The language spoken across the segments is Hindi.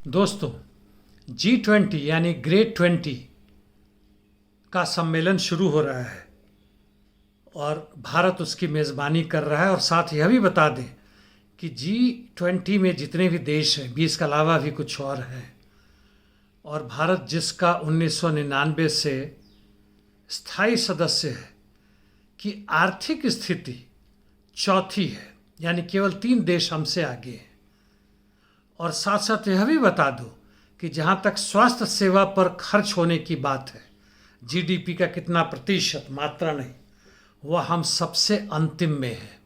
दोस्तों, G20 यानी ग्रेट 20 का सम्मेलन शुरू हो रहा है और भारत उसकी मेज़बानी कर रहा है। और साथ यह भी बता दें कि G20 में जितने भी देश हैं, 20 के अलावा भी कुछ और हैं, और भारत जिसका 1999 से स्थायी सदस्य है, की आर्थिक स्थिति चौथी है, यानी केवल 3 देश हमसे आगे हैं। और साथ साथ यह भी बता दो कि जहाँ तक स्वास्थ्य सेवा पर खर्च होने की बात है, जीडीपी का कितना प्रतिशत, मात्रा नहीं, वह हम सबसे अंतिम में है।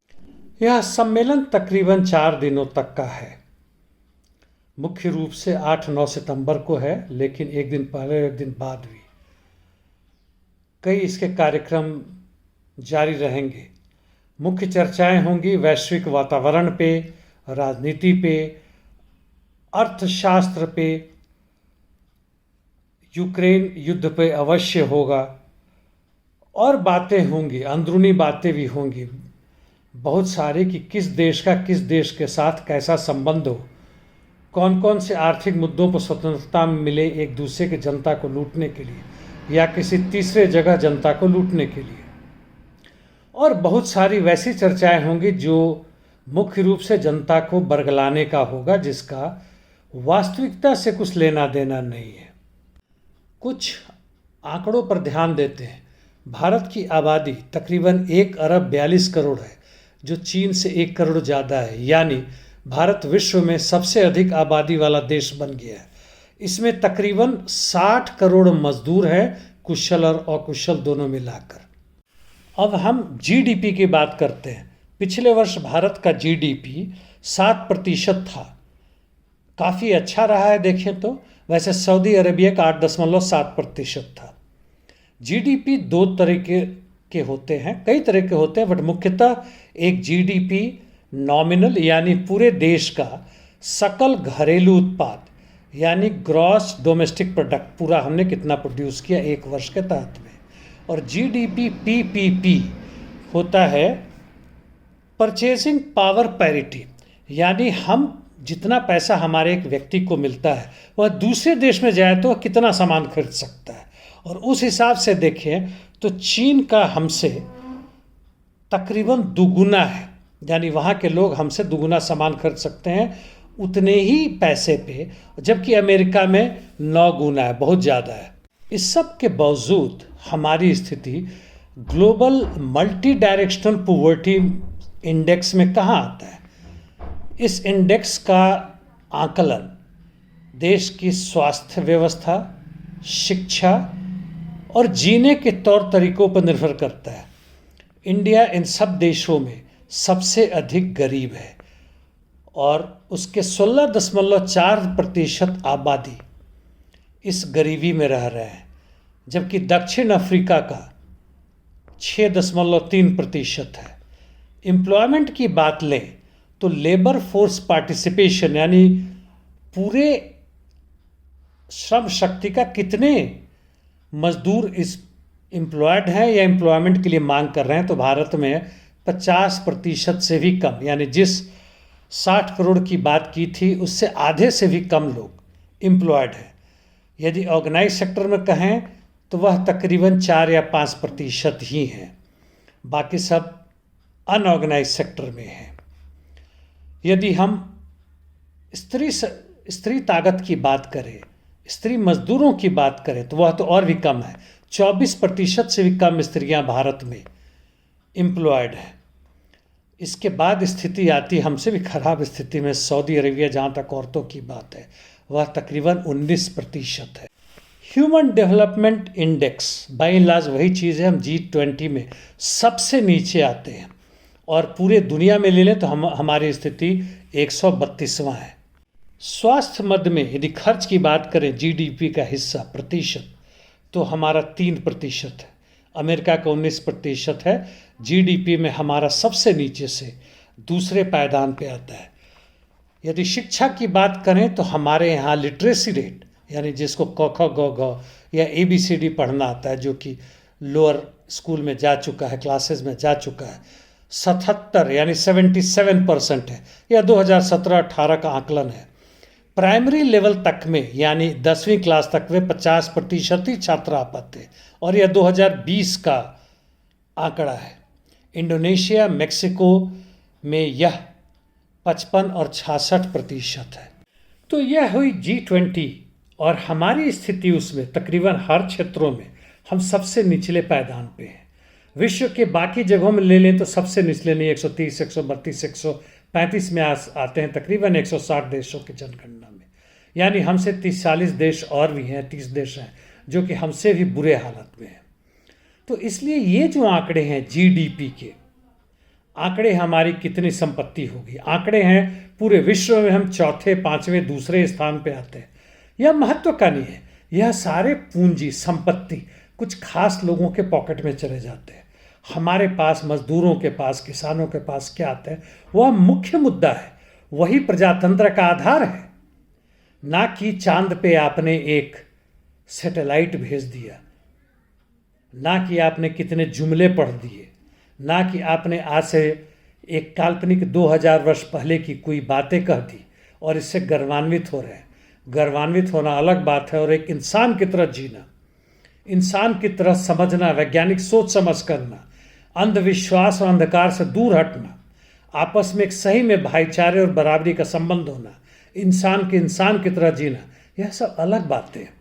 यह सम्मेलन तकरीबन 4 दिनों तक का है। मुख्य रूप से 8-9 सितंबर को है, लेकिन एक दिन पहले एक दिन बाद भी कई इसके कार्यक्रम जारी रहेंगे। मुख्य चर्चाएं होंगी वैश्विक वातावरण पे, राजनीति पे, अर्थशास्त्र पे, यूक्रेन युद्ध पे अवश्य होगा, और बातें होंगी, अंदरूनी बातें भी होंगी बहुत सारी कि किस देश का किस देश के साथ कैसा संबंध हो, कौन कौन से आर्थिक मुद्दों पर स्वतंत्रता मिले एक दूसरे की जनता को लूटने के लिए या किसी तीसरे जगह जनता को लूटने के लिए। और बहुत सारी वैसी चर्चाएं होंगी जो मुख्य रूप से जनता को बरगलाने का होगा, जिसका वास्तविकता से कुछ लेना देना नहीं है। कुछ आंकड़ों पर ध्यान देते हैं। भारत की आबादी तकरीबन 1 अरब 42 करोड़ है, जो चीन से 1 करोड़ ज़्यादा है, यानी भारत विश्व में सबसे अधिक आबादी वाला देश बन गया है। इसमें तकरीबन 60 करोड़ मजदूर हैं, कुशल और अकुशल दोनों मिलाकर। अब हम जीडीपी की बात करते हैं। पिछले वर्ष भारत का जीडीपी 7% था, काफ़ी अच्छा रहा है देखें तो। वैसे सऊदी अरेबिया का 8.7% था। जीडीपी 2 तरीके के होते हैं, कई तरह के होते हैं, बट मुख्यतः एक जीडीपी नॉमिनल यानी पूरे देश का सकल घरेलू उत्पाद यानी ग्रॉस डोमेस्टिक प्रोडक्ट, पूरा हमने कितना प्रोड्यूस किया एक वर्ष के तहत में। और जीडीपी पीपीपी होता है परचेजिंग पावर पैरिटी, यानी हम जितना पैसा हमारे एक व्यक्ति को मिलता है वह दूसरे देश में जाए तो कितना सामान खरीद सकता है। और उस हिसाब से देखें तो चीन का हमसे तकरीबन दुगुना है, यानी वहाँ के लोग हमसे दुगुना सामान खरीद सकते हैं उतने ही पैसे पे, जबकि अमेरिका में 9 गुना है, बहुत ज़्यादा है। इस सब के बावजूद हमारी स्थिति global multi directional poverty index में कहाँ आता है। इस इंडेक्स का आकलन देश की स्वास्थ्य व्यवस्था, शिक्षा और जीने के तौर तरीकों पर निर्भर करता है। इंडिया इन सब देशों में सबसे अधिक गरीब है और उसके 16.4% आबादी इस गरीबी में रह रहे हैं, जबकि दक्षिण अफ्रीका का 6.3% है। एम्प्लॉयमेंट की बात लें तो लेबर फोर्स पार्टिसिपेशन यानी पूरे श्रम शक्ति का कितने मजदूर इस एम्प्लॉयड हैं या एम्प्लॉयमेंट के लिए मांग कर रहे हैं, तो भारत में 50% से भी कम, यानी जिस 60 करोड़ की बात की थी उससे आधे से भी कम लोग एम्प्लॉयड हैं। यदि ऑर्गेनाइज सेक्टर में कहें तो वह तकरीबन 4 या 5% ही हैं, बाकी सब अनऑर्गेनाइज सेक्टर में हैं। यदि हम स्त्री ताकत की बात करें, स्त्री मजदूरों की बात करें, तो वह तो और भी कम है। 24% से भी कम स्त्रियां भारत में एम्प्लॉयड हैं। इसके बाद स्थिति आती हमसे भी खराब स्थिति में सऊदी अरेबिया, जहाँ तक औरतों की बात है वह तकरीबन 19% है। Human development index bye and large वही चीज़ है, हम G20 में सबसे नीचे आते हैं और पूरे दुनिया में ले लें तो हमारी स्थिति 132वां है। स्वास्थ्य मद में यदि खर्च की बात करें जीडीपी का हिस्सा प्रतिशत, तो हमारा 3% है। अमेरिका का 19% है। जीडीपी में हमारा सबसे नीचे से दूसरे पायदान पे आता है। यदि शिक्षा की बात करें तो हमारे यहाँ लिटरेसी रेट, यानी जिसको क ख ग घ या ABCD पढ़ना आता है, जो कि लोअर स्कूल में जा चुका है, क्लासेस में जा चुका है, 77 यानी 77% है। यह 2017-18 का आकलन है। प्राइमरी लेवल तक में यानी 10वीं क्लास तक में 50% ही छात्र आ पाते हैं, और यह 2020 का आंकड़ा है। इंडोनेशिया, मेक्सिको में यह 55 और 66% है। तो यह हुई G20, और हमारी स्थिति उसमें तकरीबन हर क्षेत्रों में हम सबसे निचले पायदान पे हैं। विश्व के बाकी जगहों में ले लें तो सबसे निचले नहीं, 130, 132, 135 में आते हैं तकरीबन 160 देशों की जनगणना में। यानी हमसे 30-40 देश और भी हैं, 30 देश हैं जो कि हमसे भी बुरे हालत में हैं। तो इसलिए ये जो आंकड़े हैं GDP के आंकड़े, हमारी कितनी संपत्ति होगी, आंकड़े हैं पूरे विश्व में हम चौथे, पांचवें, दूसरे स्थान पे आते हैं। यह महत्व का नहीं है, यह सारे पूंजी संपत्ति कुछ खास लोगों के पॉकेट में चले जाते हैं। हमारे पास, मजदूरों के पास, किसानों के पास क्या आता है, वह मुख्य मुद्दा है। वही प्रजातंत्र का आधार है, ना कि चांद पे आपने एक सैटेलाइट भेज दिया, ना कि आपने कितने जुमले पढ़ दिए, ना कि आपने आज से एक काल्पनिक 2000 वर्ष पहले की कोई बातें कह दी और इससे गर्वान्वित हो रहे हैं। गर्वान्वित होना अलग बात है, और एक इंसान की तरह जीना, इंसान की तरह समझना, वैज्ञानिक सोच समझ करना, अंधविश्वास और अंधकार से दूर हटना, आपस में एक सही में भाईचारे और बराबरी का संबंध होना, इंसान के इंसान की तरह जीना, यह सब अलग बातें हैं।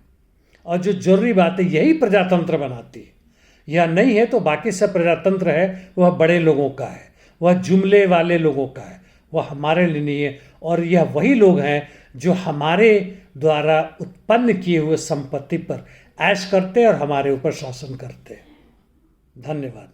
और जो जरूरी बातें यही प्रजातंत्र बनाती है। यह नहीं है तो बाकी सब प्रजातंत्र है वह बड़े लोगों का है, वह जुमले वाले लोगों का है, वह हमारे लिए नहीं है। और यह वही लोग हैं जो हमारे द्वारा उत्पन्न किए हुए संपत्ति पर ऐश करते हैं और हमारे ऊपर शासन करते हैं। धन्यवाद।